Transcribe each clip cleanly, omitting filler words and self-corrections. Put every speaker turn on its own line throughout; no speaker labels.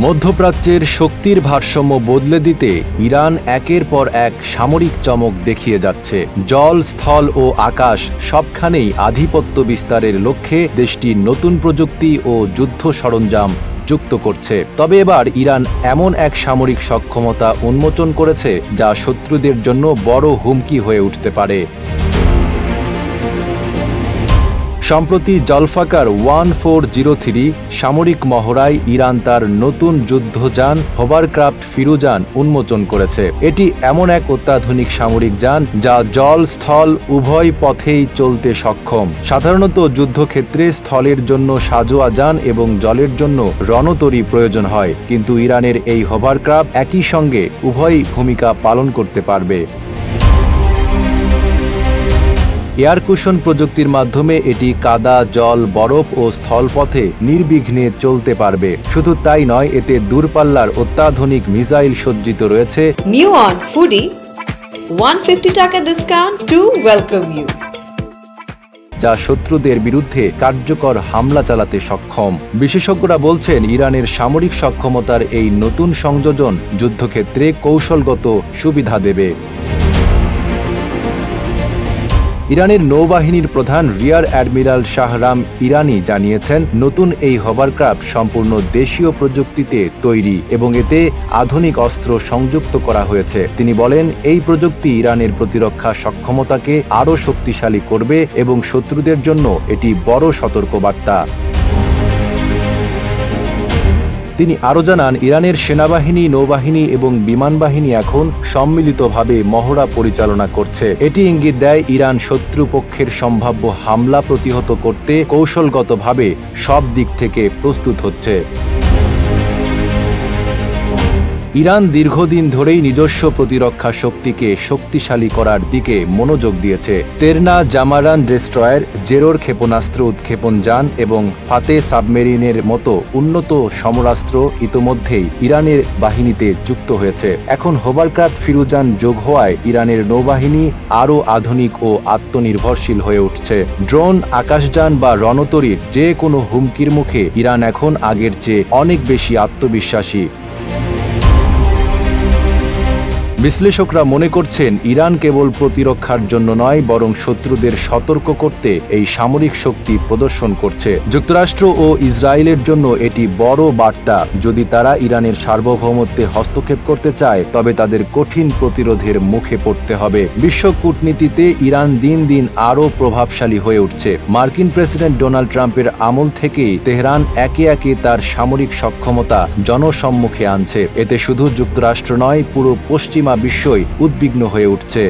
মধ্যপ্রাচ্যের শক্তির ভারসাম্য বদলে দিতে ইরান একের পর এক সামরিক চমক দেখিয়ে যাচ্ছে। জল, স্থল ও আকাশ সবখানেই আধিপত্য বিস্তারের লক্ষ্যে দেশটি নতুন প্রযুক্তি ও যুদ্ধ সরঞ্জাম যুক্ত করছে। তবে এবার ইরান এমন এক সামরিক সক্ষমতা উন্মোচন করেছে যা শত্রুদের জন্য বড় হুমকি হয়ে উঠতে পারে। সম্প্রতি জলফাকার 1403 সামরিক মহড়ায় ইরান তার নতুন যুদ্ধযান হোভারক্রাফট ফিরুজান উন্মোচন করেছে। এটি এমন এক অত্যাধুনিক সামরিক যান যা জল, স্থল উভয় পথেই চলতে সক্ষম। সাধারণত যুদ্ধক্ষেত্রে স্থলের জন্য সাজোয়া যান এবং জলের জন্য রণতরী প্রয়োজন হয়, কিন্তু ইরানের এই হোভারক্রাফট একই সঙ্গে উভয় ভূমিকা পালন করতে পারবে। এয়ার কুশন প্রযুক্তির মাধ্যমে এটি কাদা, জল, বরফ ও স্থলপথে নির্বিঘ্নে চলতে পারবে। শুধু তাই নয়, এতে দূরপাল্লার অত্যাধুনিক মিসাইল সজ্জিত রয়েছে।
নিউ অন ফুডি 150 টাকা ডিসকাউন্ট টু ওয়েলকাম ইউ,
যা শত্রুদের বিরুদ্ধে কার্যকর হামলা চালাতে সক্ষম। বিশেষজ্ঞরা বলছেন, ইরানের সামরিক সক্ষমতার এই নতুন সংযোজন যুদ্ধক্ষেত্রে কৌশলগত সুবিধা দেবে। ইরানের নৌবাহিনীর প্রধান রিয়ার অ্যাডমিরাল শাহরাম ইরানি জানিয়েছেন, নতুন এই হোভারক্রাফট সম্পূর্ণ দেশীয় প্রযুক্তিতে তৈরি এবং এতে আধুনিক অস্ত্র সংযুক্ত করা হয়েছে। তিনি বলেন, এই প্রযুক্তি ইরানের প্রতিরক্ষা সক্ষমতাকে আরও শক্তিশালী করবে এবং শত্রুদের জন্য এটি বড় সতর্কবার্তা। তিনি আরও জানান, ইরানের সেনাবাহিনী, নৌবাহিনী এবং বিমান বাহিনী এখন সম্মিলিতভাবে মহড়া পরিচালনা করছে। এটি ইঙ্গিত দেয় ইরান শত্রুপক্ষের সম্ভাব্য হামলা প্রতিহত করতে কৌশলগতভাবে সব দিক থেকে প্রস্তুত হচ্ছে। ইরান দীর্ঘদিন ধরেই নিজস্ব প্রতিরক্ষা শক্তিকে শক্তিশালী করার দিকে মনোযোগ দিয়েছে। তেরনা জামারান ডেস্ট্রয়ার, জেরোর ক্ষেপণাস্ত্র উৎক্ষেপণ যান এবং ফাতে সাবমেরিনের মতো উন্নত সমরাস্ত্র ইতোমধ্যেই ইরানের বাহিনীতে যুক্ত হয়েছে। এখন হোভারক্রাফট ফিরুজান যোগ হওয়ায় ইরানের নৌবাহিনী আরও আধুনিক ও আত্মনির্ভরশীল হয়ে উঠছে। ড্রোন, আকাশযান বা রণতরীর যে কোনো হুমকির মুখে ইরান এখন আগের চেয়ে অনেক বেশি আত্মবিশ্বাসী। বিশ্লেষকরা মনে করছেন, ইরান কেবল প্রতিরক্ষার জন্য নয়, বরং শত্রুদের সতর্ক করতে এই সামরিক শক্তি প্রদর্শন করছে। যুক্তরাষ্ট্র ও ইসরায়েলের জন্য এটি বড় বার্তা। যদি তারা ইরানের সার্বভৌমত্বে হস্তক্ষেপ করতে চায়, তবে তাদের কঠিন প্রতিরোধের মুখে পড়তে হবে। বিশ্ব কূটনীতিতে ইরান দিন দিন আরও প্রভাবশালী হয়ে উঠছে। মার্কিন প্রেসিডেন্ট ডোনাল্ড ট্রাম্পের আমল থেকেই তেহরান একে একে তার সামরিক সক্ষমতা জনসম্মুখে আনছে। এতে শুধু যুক্তরাষ্ট্র নয়, পুরো পশ্চিমা বিশ্বই উদ্বিগ্ন হয়ে উঠছে।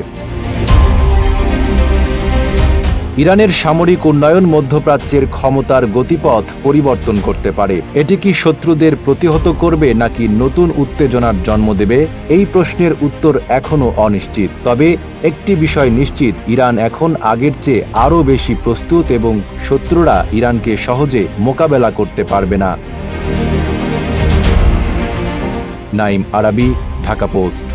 ইরানের সামরিক উন্নয়ন মধ্যপ্রাচ্যের ক্ষমতার গতিপথ পরিবর্তন করতে পারে। এটি কি শত্রুদের প্রতিহত করবে নাকি নতুন উত্তেজনার জন্ম দেবে? এই প্রশ্নের উত্তর এখনও অনিশ্চিত। তবে একটি বিষয় নিশ্চিত, ইরান এখন আগের চেয়ে আরও বেশি প্রস্তুত এবং শত্রুরা ইরানকে সহজে মোকাবেলা করতে পারবে না। নাইম আরাবি, ঢাকা পোস্ট।